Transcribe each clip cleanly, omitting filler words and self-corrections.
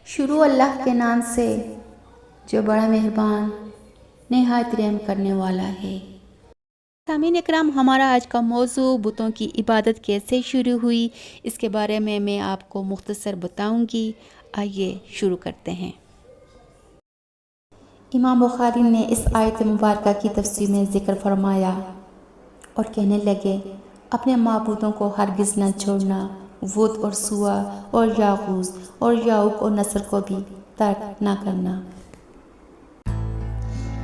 شروع اللہ کے نام سے جو بڑا مہربان نہایت رحم کرنے والا ہے۔ سامعین اکرام، ہمارا آج کا موضوع بتوں کی عبادت کیسے شروع ہوئی، اس کے بارے میں آپ کو مختصر بتاؤں گی۔ آئیے شروع کرتے ہیں۔ امام بخاری نے اس آیت مبارکہ کی تفسیر میں ذکر فرمایا اور کہنے لگے، اپنے معبودوں کو ہرگز نہ چھوڑنا، ود اور سوا اور یاغوث اور یعوق اور نصر کو بھی ترک نہ کرنا۔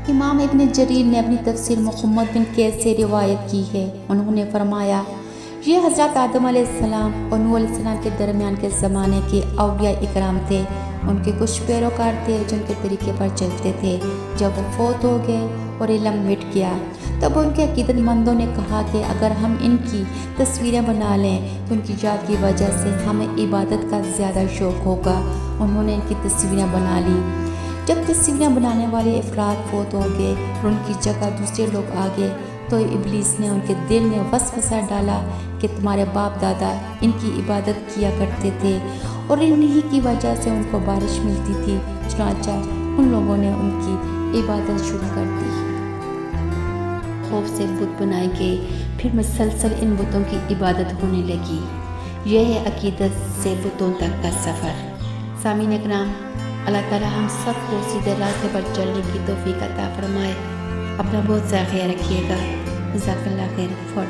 امام ابن جریر نے اپنی تفسیر محمد بن قیس سے روایت کی ہے۔ انہوں نے فرمایا، یہ حضرت آدم علیہ السلام اور نوح علیہ السلام کے درمیان کے زمانے کے اولیاء اکرام تھے۔ ان کے کچھ پیروکار تھے جو ان کے طریقے پر چلتے تھے۔ جب وہ فوت ہو گئے اور علم مٹ گیا، تب ان کے عقیدت مندوں نے کہا کہ اگر ہم ان کی تصویریں بنا لیں تو ان کی یاد کی وجہ سے ہمیں عبادت کا زیادہ شوق ہوگا۔ انہوں نے ان کی تصویریں بنا لی۔ جب تصویریں بنانے والے افراد فوت ہو گئے اور ان کی جگہ دوسرے لوگ آ گئے تو ابلیس نے ان کے دل میں وسوسہ ڈالا کہ تمہارے باپ دادا ان کی عبادت کیا کرتے تھے اور انہی کی وجہ سے ان کو بارش ملتی تھی، چنانچہ ان لوگوں نے ان کی عبادت شروع کر دی۔ خوف سے بت بنائے گئے، پھر مسلسل ان بتوں کی عبادت ہونے لگی۔ یہ ہے عقیدت سے بتوں تک کا سفر۔ سامعین اکرام، اللہ تعالی ہم سب کو سیدھے راستے پر چلنے کی توفیق عطا فرمائے۔ اپنا بہت سا خیال رکھیے گا۔ جزاک اللہ خیر فار